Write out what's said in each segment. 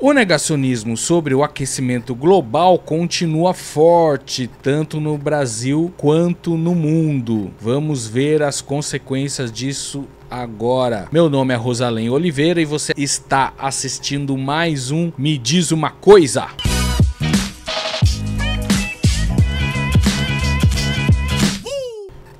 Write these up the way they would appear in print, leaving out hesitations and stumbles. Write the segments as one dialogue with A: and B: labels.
A: O negacionismo sobre o aquecimento global continua forte, tanto no Brasil quanto no mundo. Vamos ver as consequências disso agora. Meu nome é Rosalém Oliveira e você está assistindo mais um Me Diz Uma Coisa.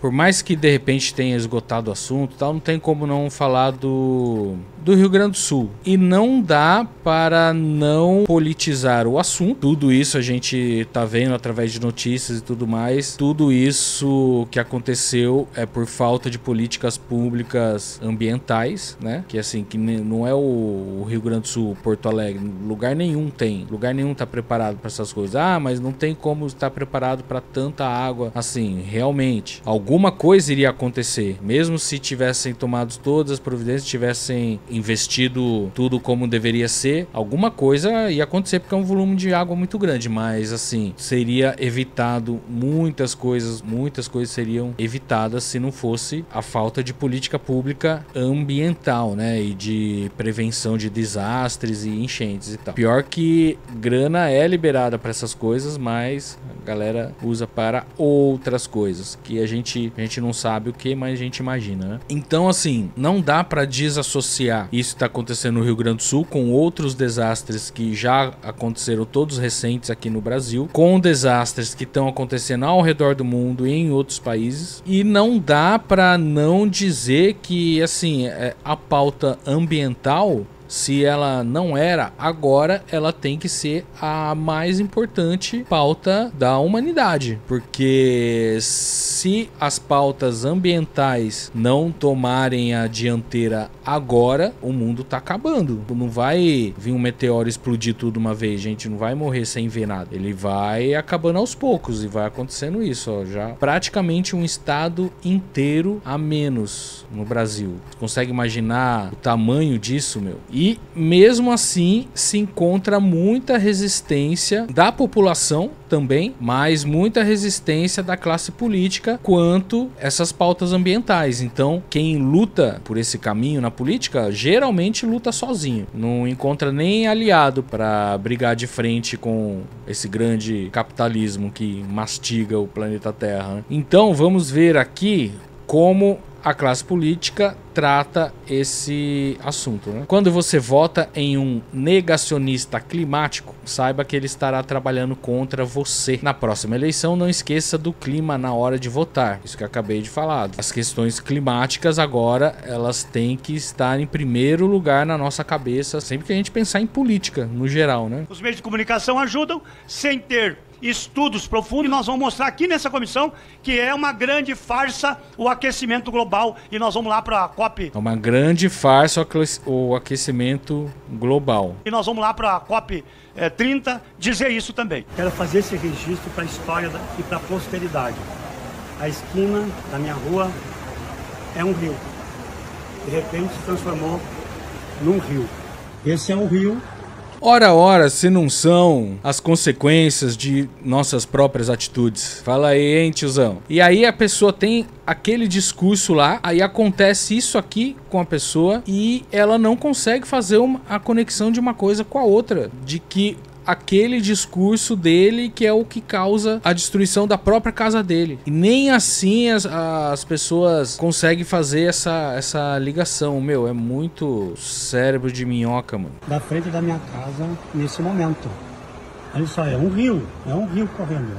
A: Por mais que de repente tenha esgotado o assunto, tal, não tem como não falar do Rio Grande do Sul. E não dá para não politizar o assunto. Tudo isso a gente tá vendo através de notícias e tudo mais. Tudo isso que aconteceu é por falta de políticas públicas ambientais, né? Que assim, que não é o Rio Grande do Sul, Porto Alegre, lugar nenhum tem. Lugar nenhum tá preparado para essas coisas. Ah, mas não tem como estar preparado para tanta água. Assim, realmente, alguma coisa iria acontecer. Mesmo se tivessem tomado todas as providências, tivessem investido tudo como deveria ser, alguma coisa ia acontecer, porque é um volume de água muito grande, mas assim, seria evitado muitas coisas seriam evitadas se não fosse a falta de política pública ambiental, né, e de prevenção de desastres e enchentes e tal. Pior que grana é liberada para essas coisas, mas a galera usa para outras coisas, que a gente não sabe o que, mas a gente imagina, né? Então assim, não dá para desassociar isso que está acontecendo no Rio Grande do Sul com outros desastres que já aconteceram, todos recentes aqui no Brasil, com desastres que estão acontecendo ao redor do mundo e em outros países. E não dá para não dizer que assim, a pauta ambiental, se ela não era, agora ela tem que ser a mais importante pauta da humanidade. Porque se as pautas ambientais não tomarem a dianteira agora, o mundo tá acabando. Não vai vir um meteoro explodir tudo uma vez, gente, não vai morrer sem ver nada. Ele vai acabando aos poucos e vai acontecendo isso, ó, já praticamente um estado inteiro a menos no Brasil. Você consegue imaginar o tamanho disso, meu? E mesmo assim se encontra muita resistência da população também, mas muita resistência da classe política quanto essas pautas ambientais. Então, quem luta por esse caminho na política geralmente luta sozinho, não encontra nem aliado para brigar de frente com esse grande capitalismo que mastiga o planeta Terra, né? Então, vamos ver aqui como a classe política trata esse assunto, né? Quando você vota em um negacionista climático, saiba que ele estará trabalhando contra você. Na próxima eleição, não esqueça do clima na hora de votar. Isso que eu acabei de falar. As questões climáticas agora, elas têm que estar em primeiro lugar na nossa cabeça, sempre que a gente pensar em política, no geral, né?
B: Os meios de comunicação ajudam sem ter estudos profundos, e nós vamos mostrar aqui nessa comissão que é uma grande farsa o aquecimento global, e nós vamos lá para a COP.
A: É uma grande farsa o aquecimento global.
B: E nós vamos lá para a COP 30 dizer isso também. Quero fazer esse registro para a história e para a posteridade. A esquina da minha rua é um rio. De repente se transformou num rio. Esse é um rio.
A: Ora, se não são as consequências de nossas próprias atitudes. Fala aí, hein, tiozão. E aí a pessoa tem aquele discurso lá, aí acontece isso aqui com a pessoa e ela não consegue fazer a conexão de uma coisa com a outra. De que aquele discurso dele que é o que causa a destruição da própria casa dele. E nem assim as pessoas conseguem fazer essa ligação. Meu, é muito cérebro de minhoca, mano.
B: Da frente da minha casa, nesse momento. Olha só, é um rio correndo.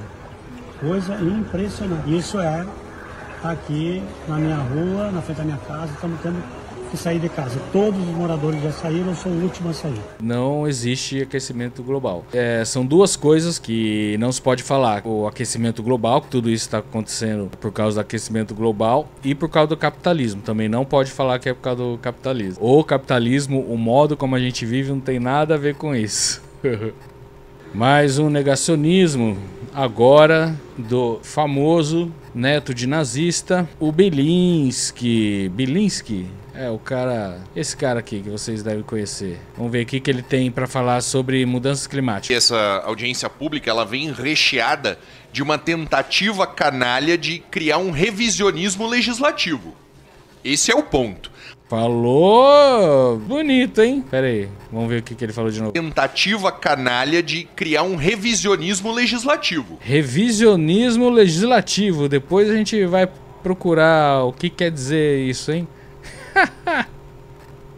B: Coisa impressionante. Isso é aqui na minha rua, na frente da minha casa, estamos tendo que sair de casa. Todos os moradores já saíram, eu sou o último a sair.
A: Não existe aquecimento global. São duas coisas que não se pode falar. O aquecimento global, que tudo isso está acontecendo por causa do aquecimento global, e por causa do capitalismo. Também não pode falar que é por causa do capitalismo. O capitalismo, o modo como a gente vive, não tem nada a ver com isso. Mais um negacionismo agora do famoso neto de nazista, o Belinsky. É o cara, esse cara aqui que vocês devem conhecer. Vamos ver o que ele tem para falar sobre mudanças climáticas.
C: Essa audiência pública, ela vem recheada de uma tentativa canalha de criar um revisionismo legislativo. Esse é o ponto.
A: Falou bonito, hein? Pera aí, vamos ver o que ele falou de novo.
C: Tentativa canalha de criar um revisionismo legislativo.
A: Revisionismo legislativo. Depois a gente vai procurar o que quer dizer isso, hein?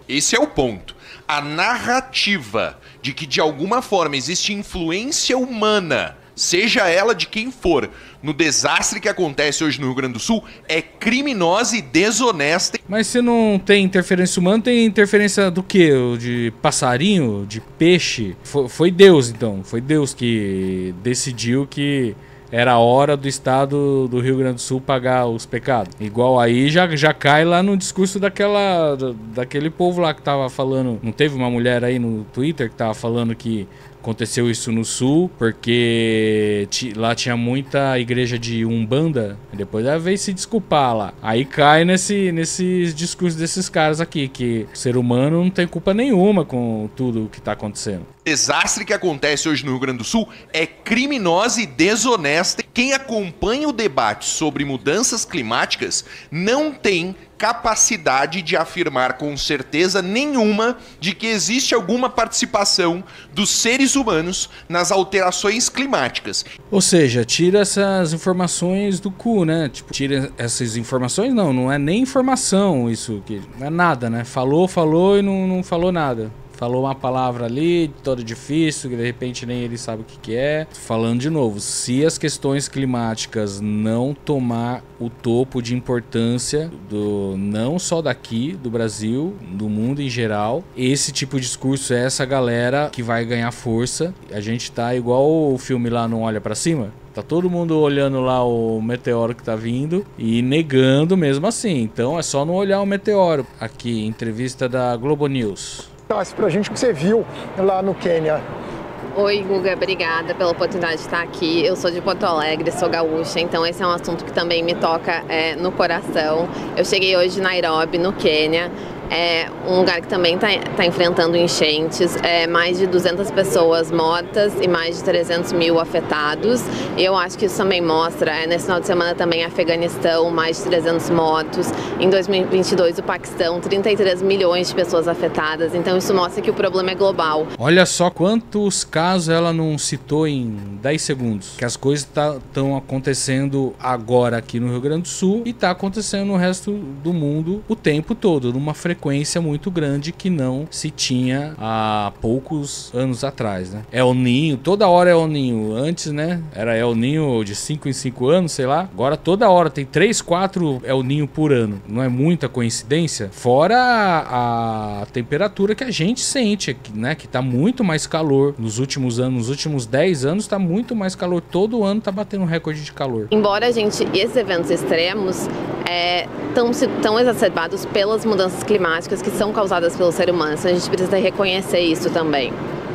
C: Esse é o ponto. A narrativa de que de alguma forma existe influência humana, seja ela de quem for, no desastre que acontece hoje no Rio Grande do Sul, é criminosa e desonesta.
A: Mas se não tem interferência humana, tem interferência do quê? De passarinho? De peixe? Foi Deus, então. Foi Deus que decidiu que era a hora do estado do Rio Grande do Sul pagar os pecados. Igual aí já cai lá no discurso daquele povo lá que tava falando. Não teve uma mulher aí no Twitter que tava falando que aconteceu isso no Sul porque lá tinha muita igreja de Umbanda. E depois ela veio se desculpar lá. Aí cai nesses discursos desses caras aqui, que o ser humano não tem culpa nenhuma com tudo o que tá acontecendo.
C: O desastre que acontece hoje no Rio Grande do Sul é criminosa e desonesta. Quem acompanha o debate sobre mudanças climáticas não tem capacidade de afirmar com certeza nenhuma de que existe alguma participação dos seres humanos nas alterações climáticas.
A: Ou seja, tira essas informações do cu, né? Tipo, tira essas informações, não é nem informação isso, que não é nada, né? Falou e não falou nada. Falou uma palavra ali, toda difícil, que de repente nem ele sabe o que é. Falando de novo, se as questões climáticas não tomar o topo de importância, não só daqui, do Brasil, do mundo em geral, esse tipo de discurso é essa galera que vai ganhar força. A gente tá igual o filme lá Não Olha Pra Cima. Tá todo mundo olhando lá o meteoro que tá vindo e negando mesmo assim. Então é só não olhar o meteoro. Aqui, entrevista da Globo News.
D: Pra gente o que você viu lá no Quênia.
E: Oi, Guga, obrigada pela oportunidade de estar aqui. Eu sou de Porto Alegre, sou gaúcha, então esse é um assunto que também me toca no coração. Eu cheguei hoje em Nairobi, no Quênia. É um lugar que também está enfrentando enchentes, mais de 200 pessoas mortas e mais de 300 mil afetados. E eu acho que isso também mostra, nesse final de semana também Afeganistão, mais de 300 mortos. Em 2022 o Paquistão, 33 milhões de pessoas afetadas. Então isso mostra que o problema é global.
A: Olha só quantos casos ela não citou em 10 segundos. Que as coisas estão acontecendo agora aqui no Rio Grande do Sul e está acontecendo no resto do mundo o tempo todo, numa frequência muito grande que não se tinha há poucos anos atrás, né? El Ninho, toda hora é El Ninho. Antes, né? Era El Ninho de 5 em 5 anos, sei lá. Agora toda hora tem 3, 4 El Ninho por ano. Não é muita coincidência? Fora a temperatura que a gente sente, né? Que tá muito mais calor nos últimos anos, nos últimos 10 anos tá muito mais calor. Todo ano tá batendo um recorde de calor.
E: Embora esses eventos extremos tão exacerbados pelas mudanças climáticas que são causadas pelo ser humano. Então a gente precisa reconhecer isso também.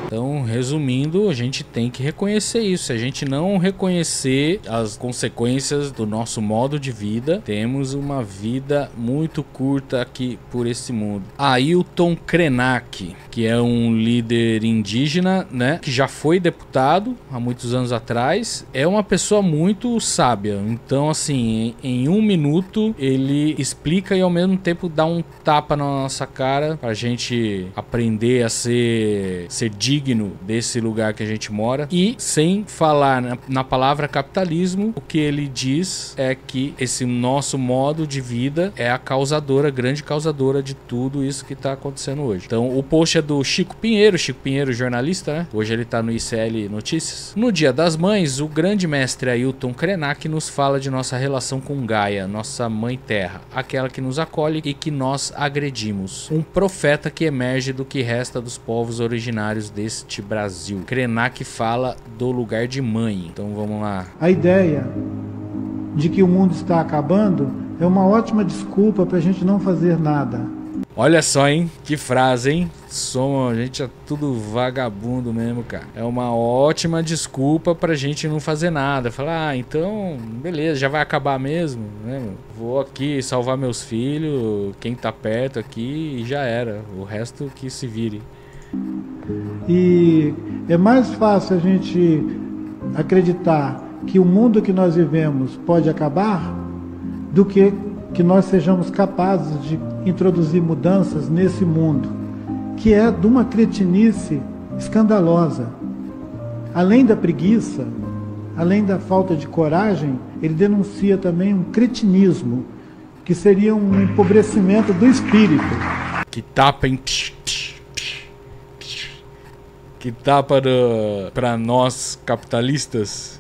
A: Então, resumindo, a gente tem que reconhecer isso. Se a gente não reconhecer as consequências do nosso modo de vida, temos uma vida muito curta aqui por esse mundo. Ailton Krenak, que é um líder indígena, né, que já foi deputado há muitos anos atrás, é uma pessoa muito sábia. Então, assim, em 1 minuto ele explica e ao mesmo tempo dá um tapa na nossa cara pra gente aprender a ser digno desse lugar que a gente mora. E sem falar na palavra capitalismo, o que ele diz é que esse nosso modo de vida é a grande causadora de tudo isso que tá acontecendo hoje. Então o post é do Chico Pinheiro, jornalista, né? Hoje ele tá no ICL Notícias. No Dia das Mães, o grande mestre Ailton Krenak nos fala de nossa relação com Gaia, nossa mãe terra, aquela que nos acolhe e que nós agredimos. Um profeta que emerge do que resta dos povos originários deste Brasil. Krenak fala do lugar de mãe. Então vamos lá.
F: A ideia de que o mundo está acabando é uma ótima desculpa para a gente não fazer nada.
A: Olha só, hein? Que frase, hein? A gente é tudo vagabundo mesmo, cara. É uma ótima desculpa pra gente não fazer nada. Falar, então, beleza, já vai acabar mesmo, né? Vou aqui salvar meus filhos, quem tá perto aqui e já era. O resto que se vire.
F: E é mais fácil a gente acreditar que o mundo que nós vivemos pode acabar do que nós sejamos capazes de introduzir mudanças nesse mundo, que é de uma cretinice escandalosa. Além da preguiça, além da falta de coragem, ele denuncia também um cretinismo, que seria um empobrecimento do espírito.
A: Que tapa em... Que tapa para nós capitalistas,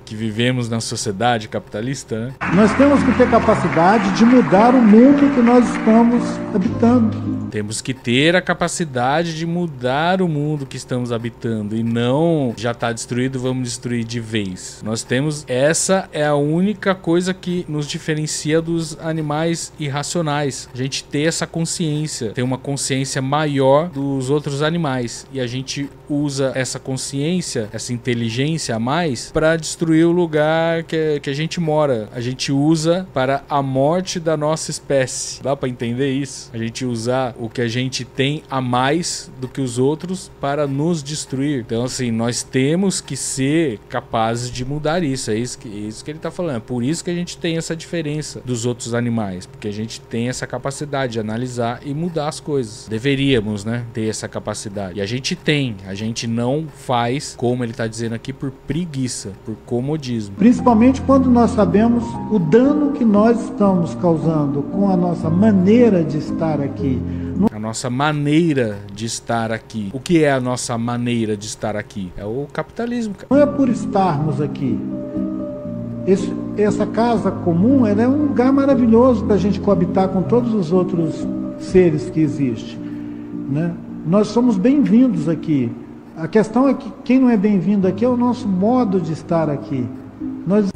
A: que vivemos na sociedade capitalista, né?
F: Nós temos que ter capacidade de mudar o mundo que nós estamos habitando.
A: Temos que ter a capacidade de mudar o mundo que estamos habitando e não já está destruído, vamos destruir de vez. Nós temos, essa é a única coisa que nos diferencia dos animais irracionais. A gente ter essa consciência, ter uma consciência maior dos outros animais, e a gente usa essa consciência, essa inteligência a mais para destruir o lugar que a gente mora. A gente usa para a morte da nossa espécie. Dá para entender isso? A gente usar o que a gente tem a mais do que os outros para nos destruir. Então, assim, nós temos que ser capazes de mudar isso. É isso que ele tá falando. É por isso que a gente tem essa diferença dos outros animais, porque a gente tem essa capacidade de analisar e mudar as coisas. Deveríamos, né, ter essa capacidade. E a gente tem. A gente não faz, como ele tá dizendo aqui, por preguiça, por comodismo.
F: Principalmente quando nós sabemos o dano que nós estamos causando com a nossa maneira de estar aqui.
A: A nossa maneira de estar aqui. O que é a nossa maneira de estar aqui? É o capitalismo, cara.
F: Não é por estarmos aqui. Essa casa comum, ela é um lugar maravilhoso para a gente coabitar com todos os outros seres que existem, né? Nós somos bem-vindos aqui. A questão é que quem não é bem-vindo aqui é o nosso modo de estar aqui.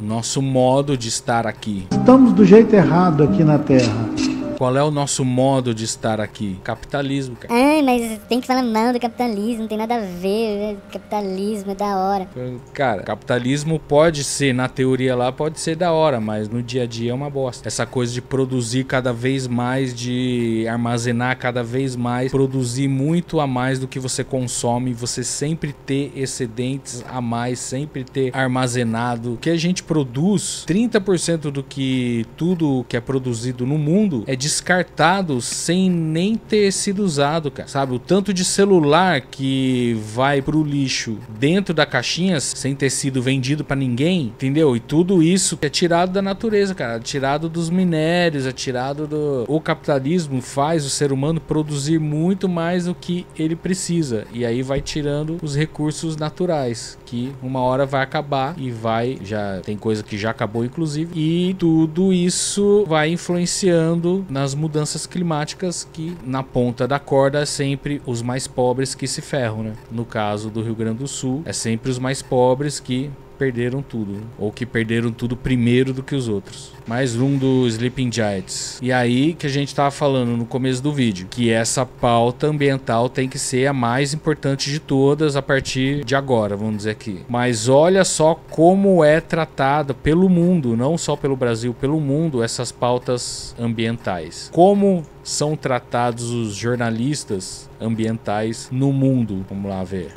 A: Nosso modo de estar aqui.
F: Estamos do jeito errado aqui na Terra.
A: Qual é o nosso modo de estar aqui? Capitalismo, cara.
G: Ah, mas tem que falar mal do capitalismo, não tem nada a ver, capitalismo é da hora.
A: Cara, capitalismo pode ser, na teoria lá, pode ser da hora, mas no dia a dia é uma bosta. Essa coisa de produzir cada vez mais, de armazenar cada vez mais, produzir muito a mais do que você consome, você sempre ter excedentes a mais, sempre ter armazenado. O que a gente produz, 30% do que tudo que é produzido no mundo é descartado sem nem ter sido usado, cara. Sabe, o tanto de celular que vai pro lixo dentro da caixinha sem ter sido vendido pra ninguém, entendeu? E tudo isso é tirado da natureza, cara, é tirado dos minérios, é tirado do... O capitalismo faz o ser humano produzir muito mais do que ele precisa, e aí vai tirando os recursos naturais, que uma hora vai acabar e vai, já tem coisa que já acabou inclusive, e tudo isso vai influenciando nas mudanças climáticas, que na ponta da corda é sempre os mais pobres que se ferram, né? No caso do Rio Grande do Sul, é sempre os mais pobres que perderam tudo, ou que perderam tudo primeiro do que os outros. Mais um do Sleeping Giants. E aí que a gente tava falando no começo do vídeo, que essa pauta ambiental tem que ser a mais importante de todas a partir de agora, vamos dizer aqui. Mas olha só como é tratada pelo mundo, não só pelo Brasil, pelo mundo, essas pautas ambientais. Como são tratados os jornalistas ambientais no mundo. Vamos lá ver.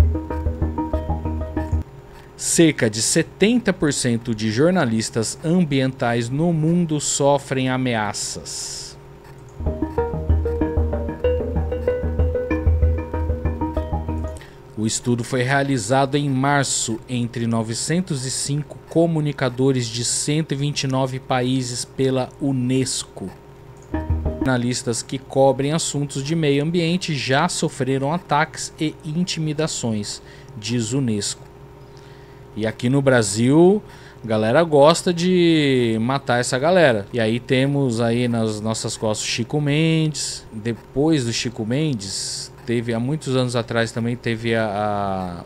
A: Cerca de 70% de jornalistas ambientais no mundo sofrem ameaças. O estudo foi realizado em março entre 905 comunicadores de 129 países pela Unesco. Jornalistas que cobrem assuntos de meio ambiente já sofreram ataques e intimidações, diz Unesco. E aqui no Brasil, a galera gosta de matar essa galera. E aí temos aí nas nossas costas o Chico Mendes. Depois do Chico Mendes, teve há muitos anos atrás também teve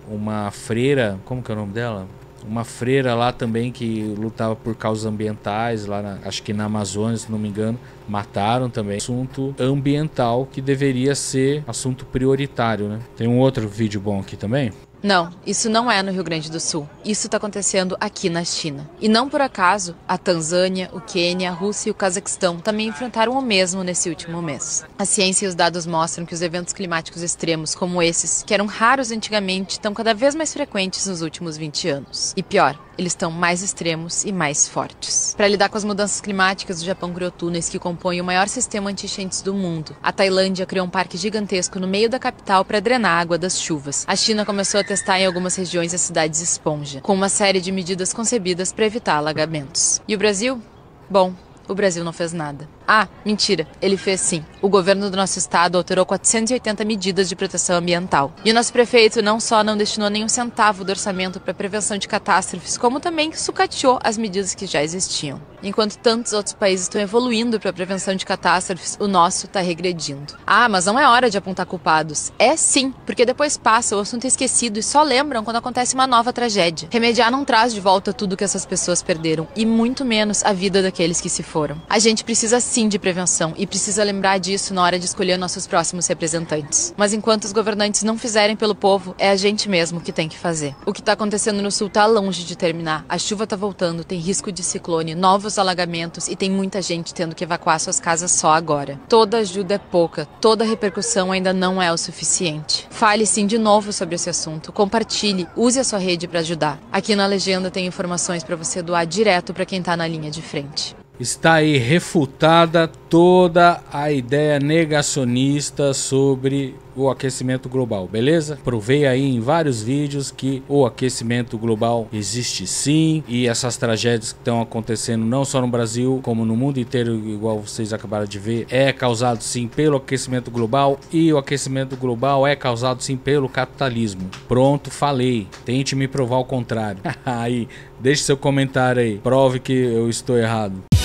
A: uma freira, como que é o nome dela? Uma freira lá também que lutava por causas ambientais, lá acho que na Amazônia, se não me engano, mataram também. Assunto ambiental que deveria ser assunto prioritário, né? Tem um outro vídeo bom aqui também.
H: Não, isso não é no Rio Grande do Sul. Isso está acontecendo aqui na China. E não por acaso, a Tanzânia, o Quênia, a Rússia e o Cazaquistão também enfrentaram o mesmo nesse último mês. A ciência e os dados mostram que os eventos climáticos extremos como esses, que eram raros antigamente, estão cada vez mais frequentes nos últimos 20 anos. menos. E pior, eles estão mais extremos e mais fortes. Para lidar com as mudanças climáticas, o Japão criou túneis que compõem o maior sistema anti-enchentes do mundo. A Tailândia criou um parque gigantesco no meio da capital para drenar a água das chuvas. A China começou a testar em algumas regiões as cidades esponja, com uma série de medidas concebidas para evitar alagamentos. E o Brasil? Bom, o Brasil não fez nada. Ah, mentira, ele fez sim. O governo do nosso estado alterou 480 medidas de proteção ambiental. E o nosso prefeito não só não destinou nenhum centavo do orçamento para prevenção de catástrofes, como também sucateou as medidas que já existiam. Enquanto tantos outros países estão evoluindo para a prevenção de catástrofes, o nosso está regredindo. Ah, mas não é hora de apontar culpados. É sim, porque depois passa, o assunto é esquecido e só lembram quando acontece uma nova tragédia. Remediar não traz de volta tudo que essas pessoas perderam, e muito menos a vida daqueles que se foram. A gente precisa sim de prevenção e precisa lembrar disso na hora de escolher nossos próximos representantes. Mas enquanto os governantes não fizerem pelo povo, é a gente mesmo que tem que fazer. O que está acontecendo no sul está longe de terminar. A chuva está voltando, tem risco de ciclone, novos alagamentos e tem muita gente tendo que evacuar suas casas só agora. Toda ajuda é pouca, toda repercussão ainda não é o suficiente. Fale sim de novo sobre esse assunto, compartilhe, use a sua rede para ajudar. Aqui na legenda tem informações para você doar direto para quem está na linha de frente.
A: Está aí refutada toda a ideia negacionista sobre o aquecimento global, beleza? Provei aí em vários vídeos que o aquecimento global existe sim, e essas tragédias que estão acontecendo não só no Brasil, como no mundo inteiro, igual vocês acabaram de ver, é causado sim pelo aquecimento global, e o aquecimento global é causado sim pelo capitalismo. Pronto, falei. Tente me provar o contrário. Aí, deixe seu comentário aí, prove que eu estou errado.